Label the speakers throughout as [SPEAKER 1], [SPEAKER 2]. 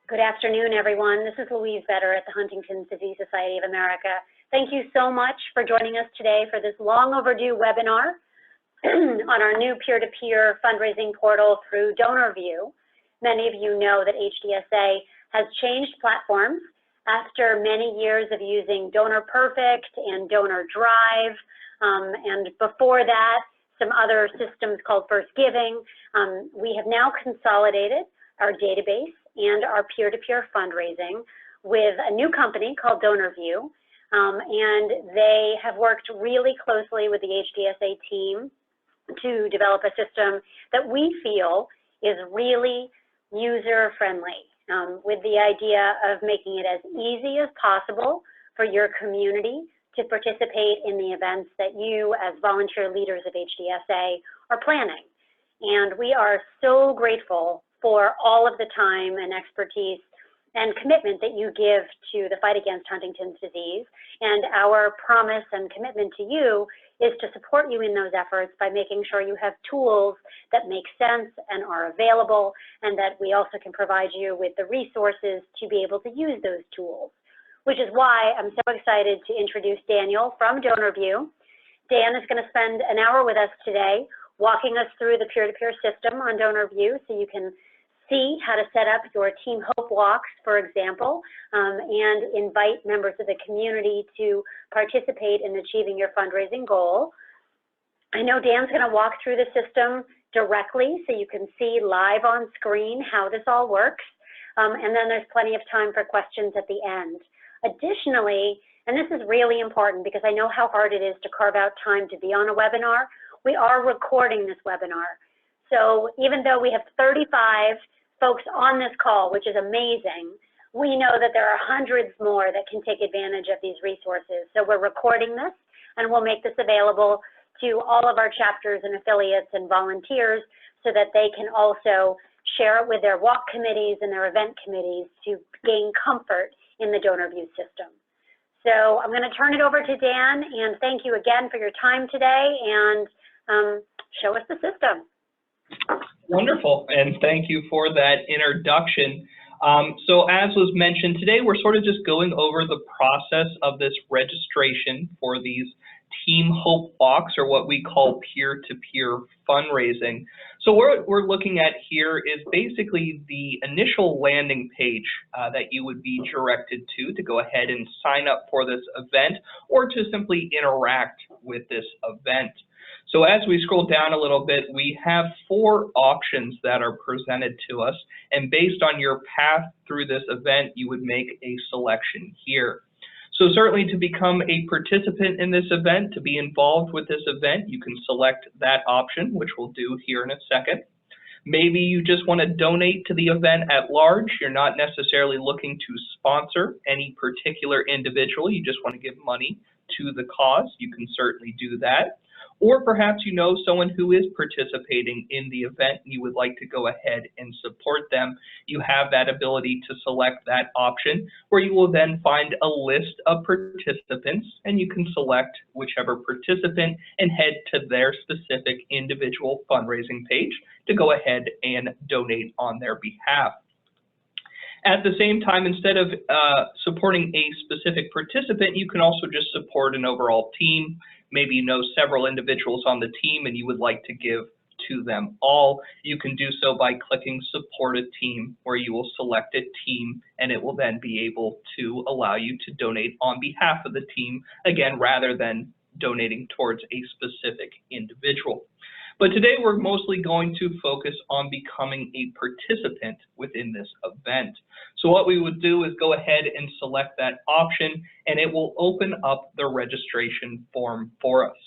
[SPEAKER 1] Good afternoon, everyone. This is Louise Vetter at the Huntington's Disease Society of America. Thank you so much for joining us today for this long overdue webinar on our new peer-to-peer fundraising portal through Donorview. Many of you know that HDSA has changed platforms after many years of using DonorPerfect and DonorDrive, and before that, some other systems called First Giving. We have now consolidated our database and our peer-to-peer fundraising with a new company called Donorview, and they have worked really closely with the HDSA team to develop a system that we feel is really user-friendly, with the idea of making it as easy as possible for your community to participate in the events that you, as volunteer leaders of HDSA, are planning. And we are so grateful for all of the time and expertise and commitment that you give to the fight against Huntington's disease. And our promise and commitment to you is to support you in those efforts by making sure you have tools that make sense and are available, and that we also can provide you with the resources to be able to use those tools, which is why I'm so excited to introduce Daniel from Donorview. Dan is going to spend an hour with us today walking us through the peer-to-peer system on Donorview so you can see how to set up your Team Hope walks, for example, and invite members of the community to participate in achieving your fundraising goal. I know Dan's going to walk through the system directly so you can see live on screen how this all works, and then there's plenty of time for questions at the end. Additionally, and this is really important because I know how hard it is to carve out time to be on a webinar, we are recording this webinar. So even though we have 35 folks on this call, which is amazing, we know that there are hundreds more that can take advantage of these resources. So we're recording this, and we'll make this available to all of our chapters and affiliates and volunteers so that they can also share it with their walk committees and their event committees to gain comfort in the Donorview system. So I'm going to turn it over to Dan, and thank you again for your time today, and show us the system.
[SPEAKER 2] Wonderful, and thank you for that introduction. So as was mentioned, today we're sort of just going over the process of this registration for these Team Hope walks, or what we call peer-to-peer fundraising. So what we're looking at here is basically the initial landing page that you would be directed to go ahead and sign up for this event, or to simply interact with this event. So as we scroll down a little bit, we have 4 options that are presented to us, and based on your path through this event, you would make a selection here. So certainly to become a participant in this event, to be involved with this event, you can select that option, which we'll do here in a second. Maybe you just want to donate to the event at large. You're not necessarily looking to sponsor any particular individual. You just want to give money to the cause. You can certainly do that. Or perhaps you know someone who is participating in the event and you would like to go ahead and support them. You have that ability to select that option, where you will then find a list of participants, and you can select whichever participant and head to their specific individual fundraising page to go ahead and donate on their behalf. At the same time, instead of supporting a specific participant, you can also just support an overall team. Maybe you know several individuals on the team and you would like to give to them all. You can do so by clicking Support a Team, where you will select a team, and it will then be able to allow you to donate on behalf of the team, again, rather than donating towards a specific individual. But today we're mostly going to focus on becoming a participant within this event. So what we would do is go ahead and select that option, and it will open up the registration form for us.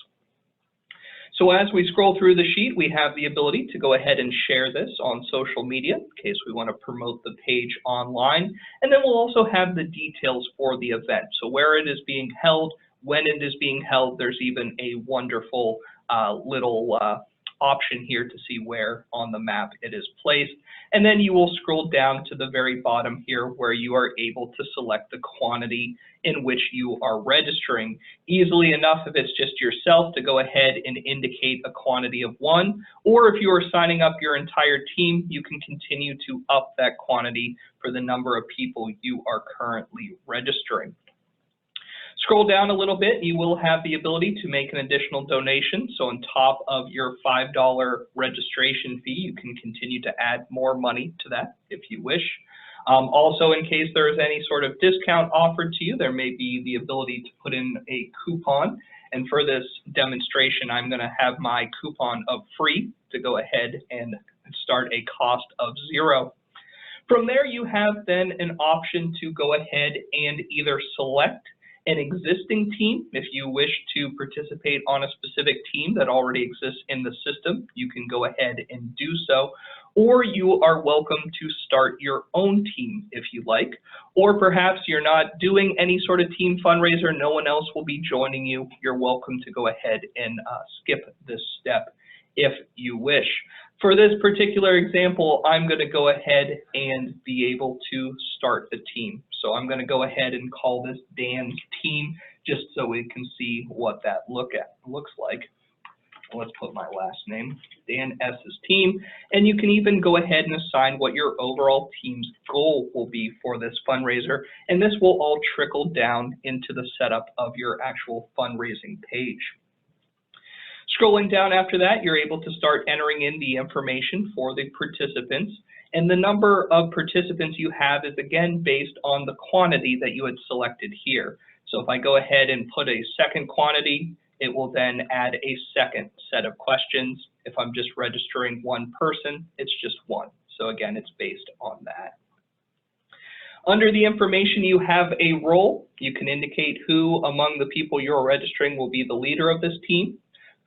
[SPEAKER 2] So as we scroll through the sheet, we have the ability to go ahead and share this on social media in case we want to promote the page online. And then we'll also have the details for the event. So where it is being held, when it is being held, there's even a wonderful little option here to see where on the map it is placed. And then you will scroll down to the very bottom here where you are able to select the quantity in which you are registering. Easily enough, if it's just yourself, to go ahead and indicate a quantity of 1, or if you are signing up your entire team, you can continue to up that quantity for the number of people you are currently registering. Scroll down a little bit, you will have the ability to make an additional donation. So on top of your $5 registration fee, you can continue to add more money to that if you wish. Also, in case there is any sort of discount offered to you, there may be the ability to put in a coupon. And for this demonstration, I'm going to have my coupon of free to go ahead and start a cost of 0. From there, you have then an option to go ahead and either select an existing team. If you wish to participate on a specific team that already exists in the system, you can go ahead and do so. Or you are welcome to start your own team if you like. Or perhaps you're not doing any sort of team fundraiser, no one else will be joining you. You're welcome to go ahead and skip this step if you wish. For this particular example, I'm going to go ahead and be able to start the team. So I'm going to go ahead and call this Dan's team just so we can see what that looks like. Let's put my last name, Dan S's team, and you can even go ahead and assign what your overall team's goal will be for this fundraiser, and this will all trickle down into the setup of your actual fundraising page. Scrolling down after that, you're able to start entering in the information for the participants, and the number of participants you have is again based on the quantity that you had selected here. So if I go ahead and put a second quantity, it will then add a second set of questions. If I'm just registering one person, it's just 1. So again, it's based on that. Under the information, you have a role. You can indicate who among the people you're registering will be the leader of this team,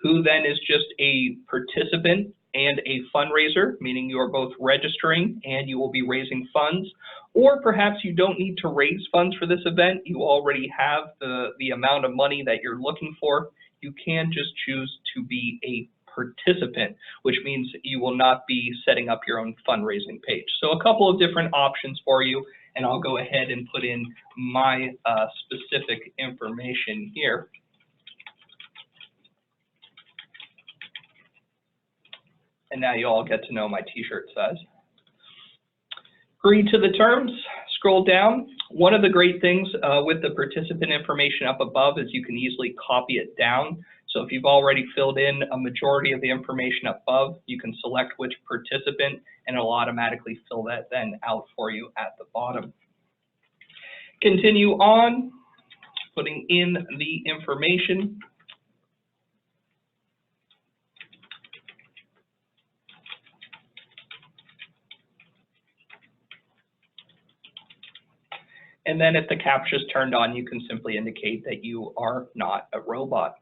[SPEAKER 2] who then is just a participant and a fundraiser, meaning you are both registering and you will be raising funds, or perhaps you don't need to raise funds for this event. You already have the amount of money that you're looking for. You can just choose to be a participant, which means you will not be setting up your own fundraising page. So a couple of different options for you, and I'll go ahead and put in my specific information here. And now you all get to know my t-shirt size. Agree to the terms, scroll down. One of the great things with the participant information up above is you can easily copy it down. So if you've already filled in a majority of the information up above, you can select which participant and it'll automatically fill that then out for you at the bottom. Continue on, putting in the information. And then if the captcha is turned on, you can simply indicate that you are not a robot.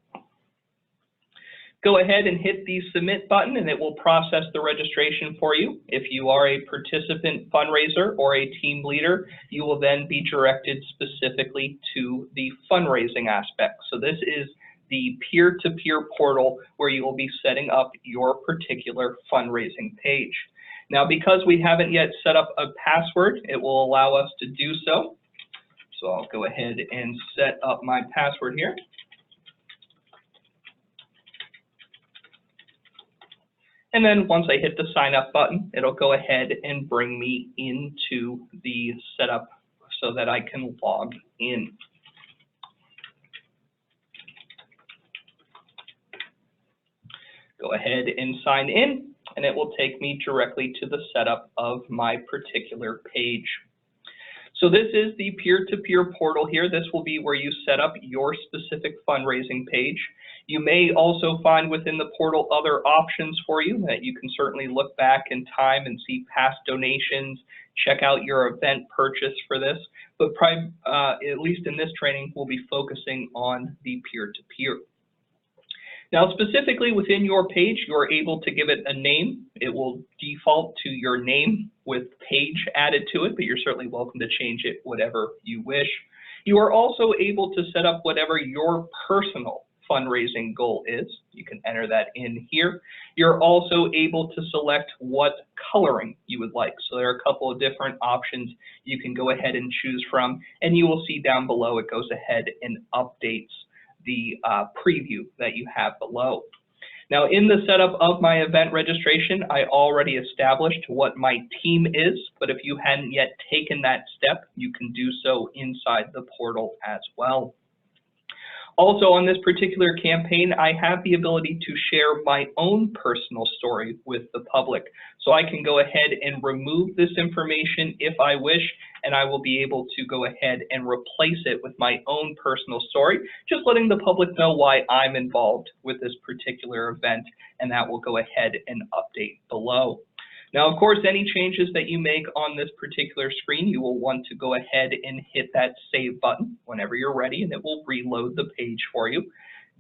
[SPEAKER 2] Go ahead and hit the submit button and it will process the registration for you. If you are a participant fundraiser or a team leader, you will then be directed specifically to the fundraising aspect. So this is the peer-to-peer portal where you will be setting up your particular fundraising page. Now, because we haven't yet set up a password, it will allow us to do so. So I'll go ahead and set up my password here. And then once I hit the sign up button, it'll go ahead and bring me into the setup so that I can log in. Go ahead and sign in, and it will take me directly to the setup of my particular page. So this is the peer-to-peer portal here. This will be where you set up your specific fundraising page. You may also find within the portal other options for you that you can certainly look back in time and see past donations, check out your event purchase for this. But at least in this training, we'll be focusing on the peer-to-peer. Now, specifically within your page, you're able to give it a name. It will default to your name with page added to it, but you're certainly welcome to change it whatever you wish. You are also able to set up whatever your personal fundraising goal is. You can enter that in here. You're also able to select what coloring you would like. So there are a couple of different options you can go ahead and choose from, and you will see down below it goes ahead and updates the preview that you have below. Now, in the setup of my event registration, I already established what my team is, but if you hadn't yet taken that step, you can do so inside the portal as well. Also, on this particular campaign, I have the ability to share my own personal story with the public. So I can go ahead and remove this information if I wish, and I will be able to go ahead and replace it with my own personal story, just letting the public know why I'm involved with this particular event, and that will go ahead and update below. Now, of course, any changes that you make on this particular screen, you will want to go ahead and hit that save button whenever you're ready, and it will reload the page for you.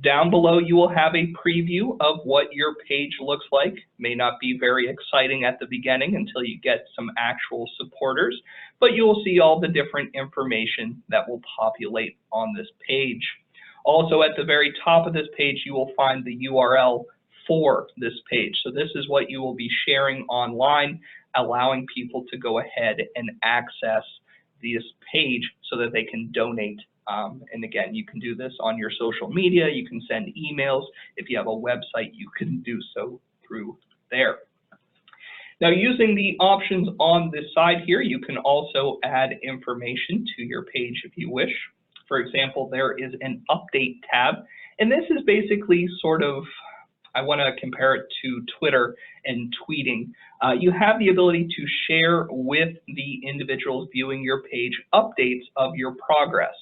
[SPEAKER 2] Down below, you will have a preview of what your page looks like. May not be very exciting at the beginning until you get some actual supporters, but you will see all the different information that will populate on this page. Also, at the very top of this page, you will find the URL for this page. So this is what you will be sharing online, allowing people to go ahead and access this page so that they can donate. And again, you can do this on your social media, you can send emails. If you have a website, you can do so through there. Now, using the options on this side here, you can also add information to your page if you wish. For example, there is an update tab, and this is basically sort of, I want to compare it to Twitter and tweeting. You have the ability to share with the individuals viewing your page updates of your progress.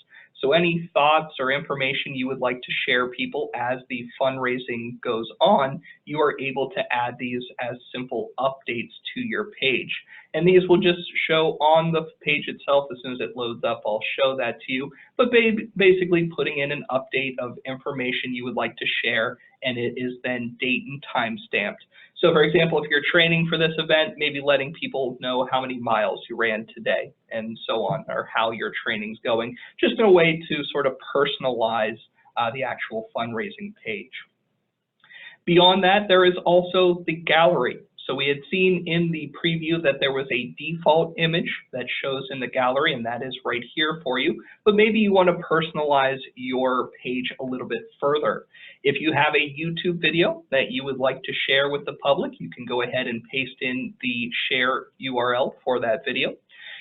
[SPEAKER 2] So any thoughts or information you would like to share people as the fundraising goes on, you are able to add these as simple updates to your page. And these will just show on the page itself. As soon as it loads up, I'll show that to you. But basically putting in an update of information you would like to share, and it is then date and time stamped. So for example, if you're training for this event, maybe letting people know how many miles you ran today and so on, or how your training's going, just in a way to sort of personalize the actual fundraising page. Beyond that, there is also the gallery. So we had seen in the preview that there was a default image that shows in the gallery, and that is right here for you. But maybe you want to personalize your page a little bit further. If you have a YouTube video that you would like to share with the public, you can go ahead and paste in the share URL for that video.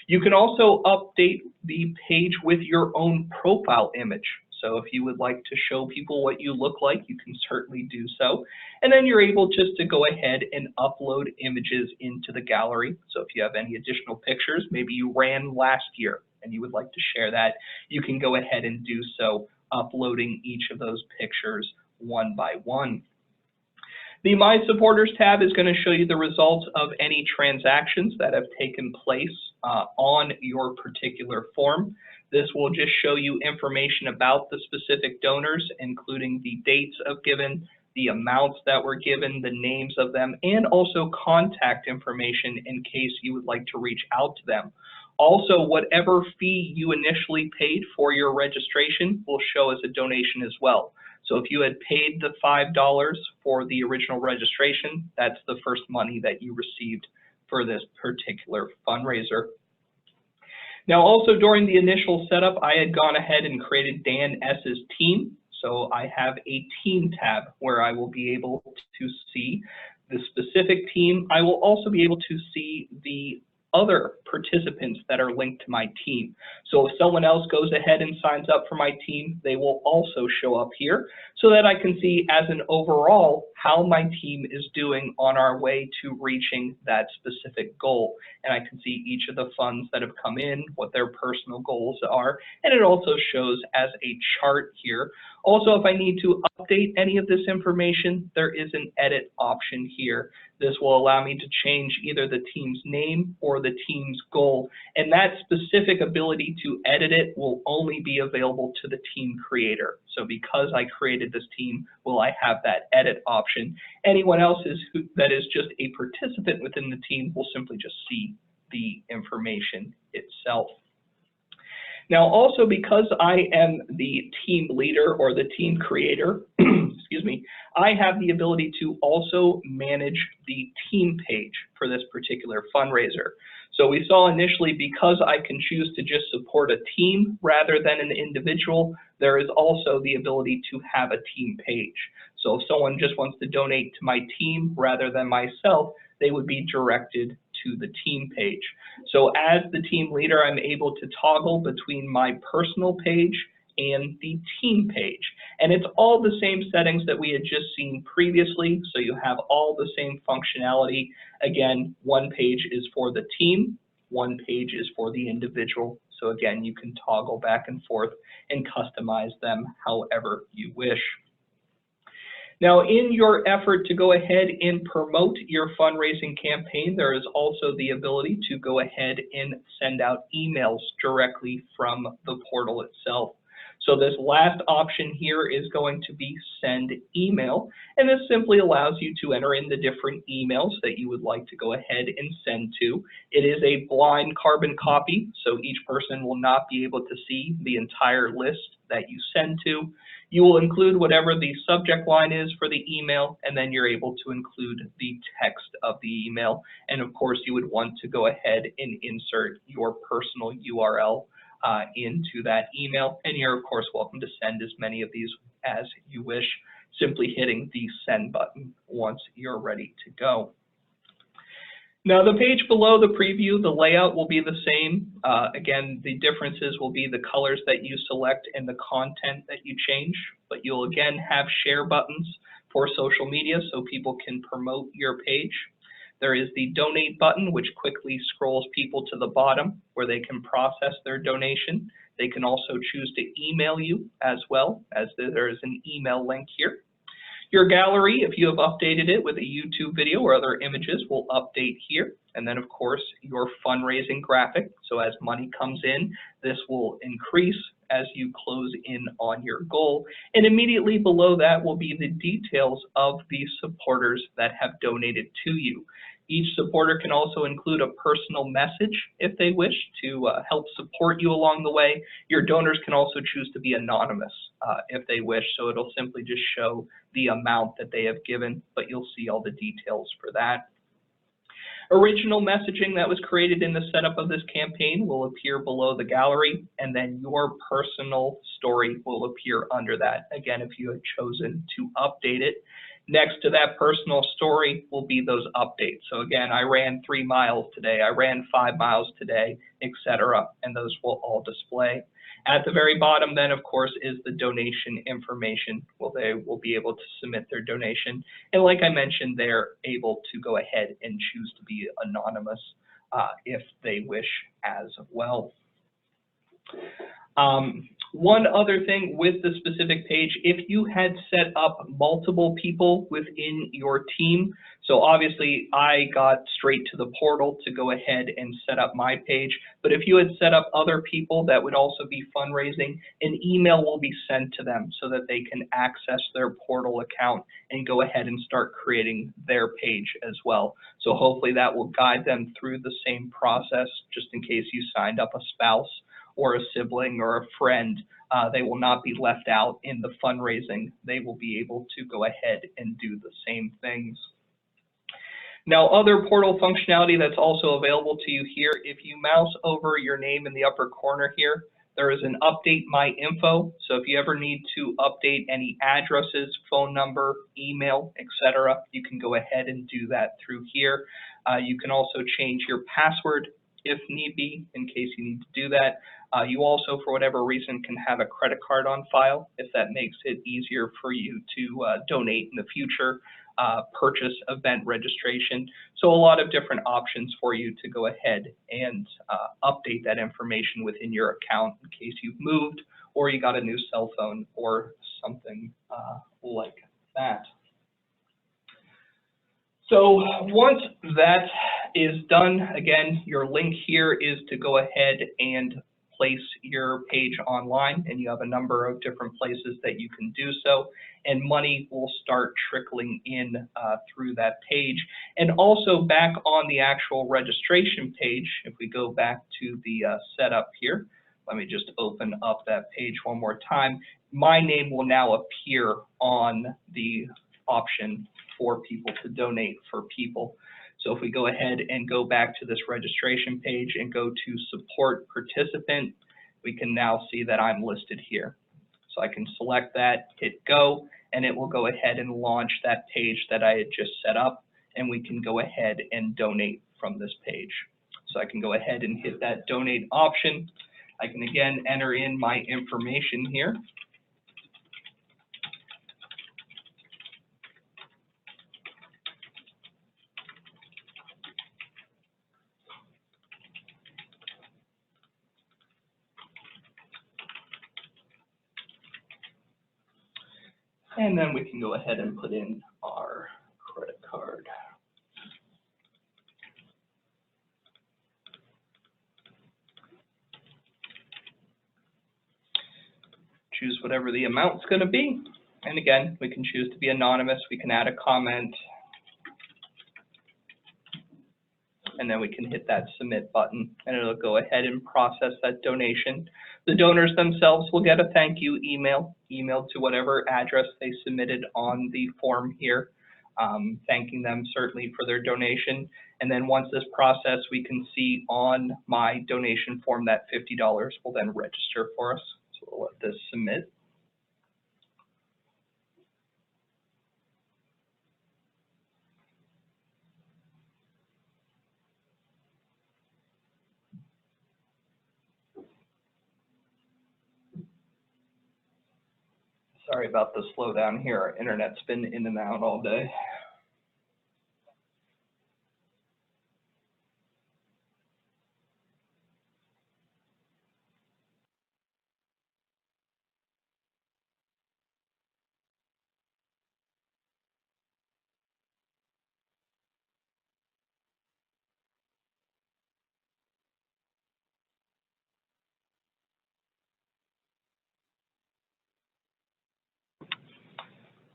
[SPEAKER 2] You can also update the page with your own profile image. So if you would like to show people what you look like, you can certainly do so. And then you're able just to go ahead and upload images into the gallery. So if you have any additional pictures, maybe you ran last year and you would like to share that, you can go ahead and do so, uploading each of those pictures one by one. The My Supporters tab is going to show you the results of any transactions that have taken place on your particular form. This will just show you information about the specific donors, including the dates of given, the amounts that were given, the names of them, and also contact information in case you would like to reach out to them. Also, whatever fee you initially paid for your registration will show as a donation as well. So if you had paid the $5 for the original registration, that's the first money that you received for this particular fundraiser. Now, also during the initial setup, I had gone ahead and created Dan S's team. So I have a team tab where I will be able to see the specific team. I will also be able to see the other participants that are linked to my team. So if someone else goes ahead and signs up for my team, they will also show up here so that I can see as an overall how my team is doing on our way to reaching that specific goal. And I can see each of the funds that have come in, what their personal goals are, and it also shows as a chart here. Also, if I need to update any of this information, there is an edit option here. This will allow me to change either the team's name or the team's goal, and that specific ability to edit it will only be available to the team creator. So because I created this team, will I have that edit option? Anyone else that is just a participant within the team will simply just see the information itself. Now, also because I am the team leader or the team creator, excuse me, I have the ability to also manage the team page for this particular fundraiser. So we saw initially, because I can choose to just support a team rather than an individual, there is also the ability to have a team page. So if someone just wants to donate to my team rather than myself, they would be directed to the team page. So as the team leader, I'm able to toggle between my personal page and the team page. And it's all the same settings that we had just seen previously, so you have all the same functionality. Again, one page is for the team, one page is for the individual. So again, you can toggle back and forth and customize them however you wish. Now, in your effort to go ahead and promote your fundraising campaign, there is also the ability to go ahead and send out emails directly from the portal itself. So this last option here is going to be send email, and this simply allows you to enter in the different emails that you would like to go ahead and send to. It is a blind carbon copy, so each person will not be able to see the entire list that you send to. You will include whatever the subject line is for the email, and then you're able to include the text of the email. And of course, you would want to go ahead and insert your personal URL into that email. And you're of course welcome to send as many of these as you wish, simply hitting the send button once you're ready to go. Now the page below the preview, the layout will be the same. Again, the differences will be the colors that you select and the content that you change, but you'll again have share buttons for social media so people can promote your page. There is the donate button, which quickly scrolls people to the bottom where they can process their donation. They can also choose to email you as well, as there is an email link here. Your gallery, if you have updated it with a YouTube video or other images, will update here. And then of course, your fundraising graphic. So as money comes in, this will increase as you close in on your goal. And immediately below that will be the details of the supporters that have donated to you. Each supporter can also include a personal message if they wish to help support you along the way. Your donors can also choose to be anonymous if they wish, so it'll simply just show the amount that they have given, but you'll see all the details for that. Original messaging that was created in the setup of this campaign will appear below the gallery, and then your personal story will appear under that, again, if you had chosen to update it. Next to that personal story will be those updates. So again, I ran 3 miles today, I ran 5 miles today, etc., and those will all display. At the very bottom then, of course, is the donation information. Well, they will be able to submit their donation. And like I mentioned, they're able to go ahead and choose to be anonymous if they wish as well. One other thing with the specific page, if you had set up multiple people within your team, so obviously I got straight to the portal to go ahead and set up my page, but if you had set up other people that would also be fundraising, an email will be sent to them so that they can access their portal account and go ahead and start creating their page as well. So hopefully that will guide them through the same process, just in case you signed up a spouse or a sibling or a friend. They will not be left out in the fundraising. They will be able to go ahead and do the same things. Now, other portal functionality that's also available to you here, if you mouse over your name in the upper corner here, there is an update my info. So if you ever need to update any addresses, phone number, email, etc., you can go ahead and do that through here. You can also change your password if need be, in case you need to do that. You also, for whatever reason, can have a credit card on file if that makes it easier for you to donate in the future, purchase event registration. So a lot of different options for you to go ahead and update that information within your account in case you've moved or you got a new cell phone or something like that. So once that is done, again, your link here is to go ahead and place your page online, and you have a number of different places that you can do so, and money will start trickling in through that page. And also back on the actual registration page, if we go back to the setup here, let me just open up that page one more time. My name will now appear on the option for people to donate for people. So if we go ahead and go back to this registration page and go to support participant, we can now see that I'm listed here. So I can select that, hit go, and it will go ahead and launch that page that I had just set up, and we can go ahead and donate from this page. So I can go ahead and hit that donate option. I can again enter in my information here. And then we can go ahead and put in our credit card. Choose whatever the amount's going to be. And again, we can choose to be anonymous. We can add a comment. And then we can hit that submit button, and it'll go ahead and process that donation. The donors themselves will get a thank you email, emailed to whatever address they submitted on the form here, thanking them certainly for their donation. And then once this process, we can see on my donation form that $50 will then register for us. So we'll let this submit. Sorry about the slowdown here. Our internet's been in and out all day.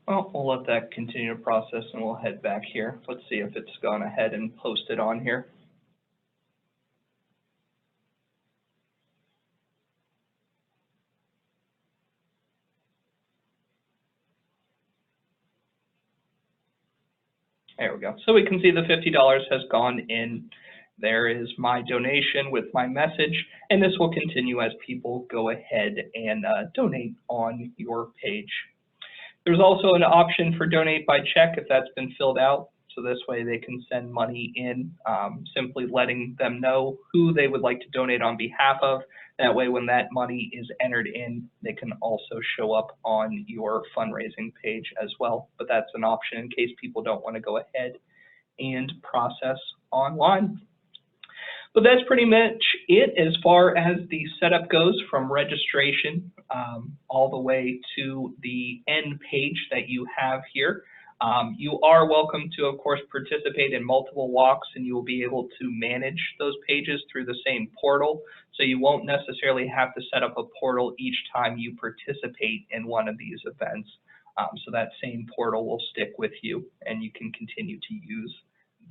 [SPEAKER 2] Well, we'll let that continue to process and we'll head back here. Let's see if it's gone ahead and posted on here. There we go. So we can see the $50 has gone in. There is my donation with my message, and this will continue as people go ahead and donate on your page. There's also an option for donate by check if that's been filled out. So this way they can send money in, simply letting them know who they would like to donate on behalf of. That way when that money is entered in, they can also show up on your fundraising page as well. But that's an option in case people don't want to go ahead and process online. But that's pretty much it as far as the setup goes, from registration all the way to the end page that you have here. You are welcome to, of course, participate in multiple walks, and you will be able to manage those pages through the same portal. So you won't necessarily have to set up a portal each time you participate in one of these events. So that same portal will stick with you, and you can continue to use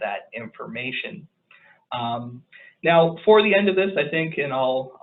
[SPEAKER 2] that information. Now, for the end of this, I think, and I'll